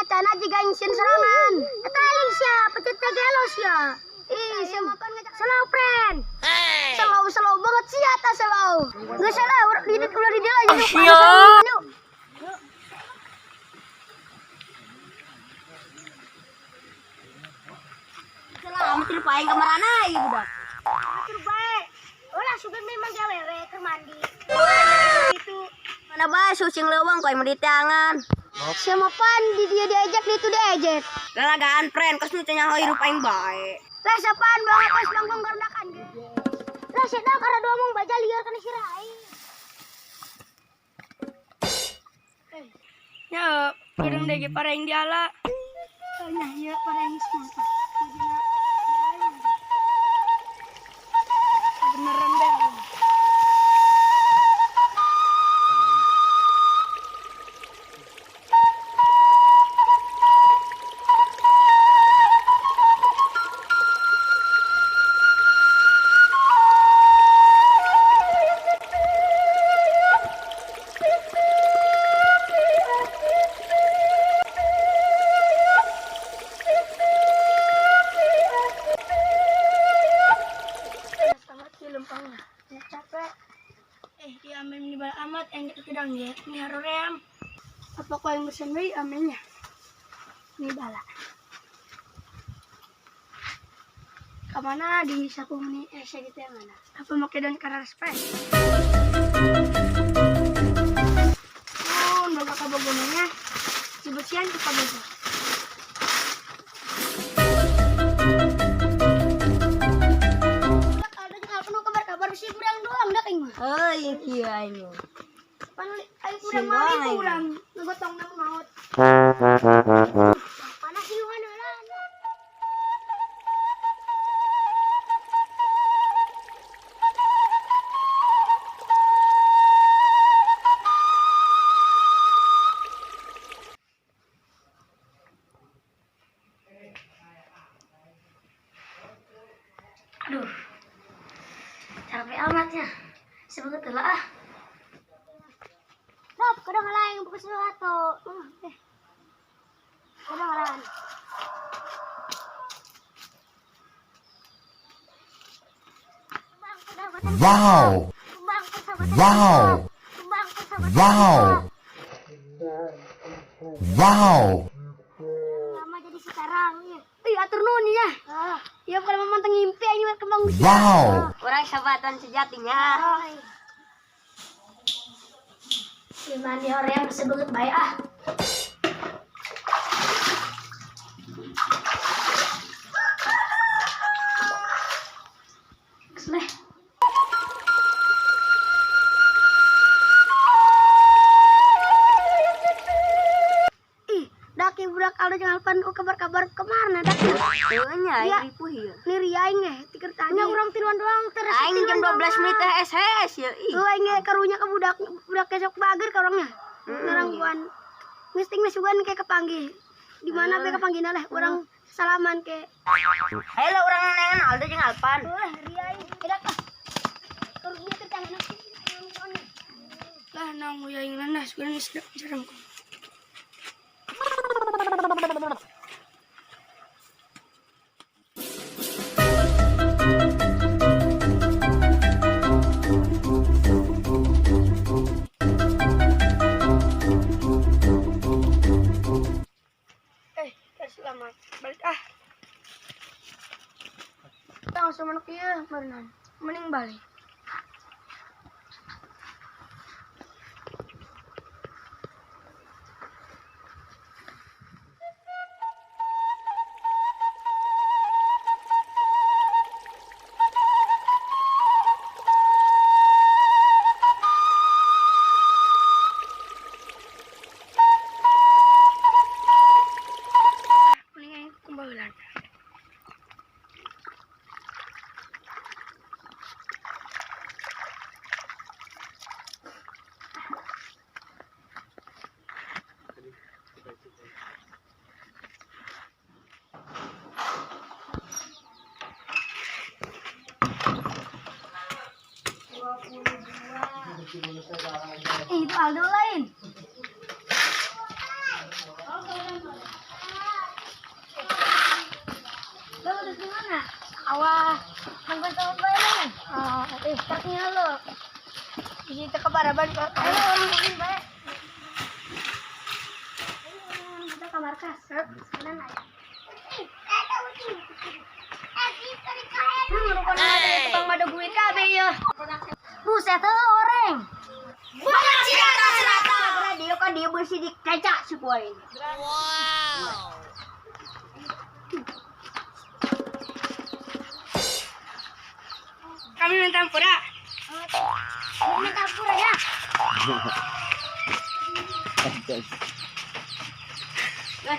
ngacana jika ingin serangan. Etaling siapa pencet gelos ya. Ih, siapa kan ngajak slow friend. Slow banget sih atas slow. Nggak salah, udah di dia aja. Yuk. Selamat terpaing kemarana ibu dah. Terbaik. Olah sudah memang gawewe ke mandi. Itu mana basuh sing leuweung koy mandi tangan. Sama pan di dia diajak di itu diajak. Lalagaan friend kos nu cenah hirup aing bae. Lah sapaan banget pas bangkong kardakan ge. Lah sedang karena domong baca liar kana sirah aing. Ya, pirang dege pareng diala. Nah, ya pareng semua. Beneran deh. Amin di bawah amat yang kita kedang ya. Ini harorem. Apa kau yang mesen bayi aminnya? Ini bala. Kemana di sapu meni saya gitu yang mana? Apa mau kedang karena respect? Oh, udah kakak bogonnya. Cibucian kita bogo. Si kurang doang dah kayak mah. Oh iya kia ini. Panli, ayo kurang mau kurang ngegotong nang maut. Panas sih mana lah. Aduh. Capek amatnya. Sebetulnya ah. Rob, kadang lain bukan sesuatu. Kadang lain. Wow. Wow. Wow. Wow. Lama jadi sekarang ya. Atur nun ya. Ya bukan memantang ngimpi ini kembang usia. Wow. Orang sahabatan sejatinya. Gimana nih orang yang sebut baik ah. Keseleh. Daki budak aldo jangan pan kabar-kabar kemana daki. Teunya Ya. ripuh ieu. Niri aing tiker tanya urang tiluan doang terus. Aing jam 12 menit teh SHS ya. Ih. Aing karunya ke budak besok bager ka orangnya. Orang buan ngisting sugan ke kepanggih. Di mana be kepanggihna leh urang salaman ke. Halo urang nengan Aldo jeung Alpan. Ri aing edak ah. Karunya teh tangan Lah nang uyaing nanas urang sedap jarang. Selamat balik ah. Kita langsung manuk ieu berenang. Mending balik. Itu Aldo lain. Lo udah gimana? Awah, sampai tahu bayar. Startnya lo. Isi ke paraban kok. Ayo orang lain baik. Kita kamar kas. Kanan aja. Rupanya ada tukang madu gue kabe ya. Buset tuh orang. Bukan si rata-rata. Karena dia kan dia bersih di kaca sebuah ini. Kami minta ampura. Minta pura ya. Lah,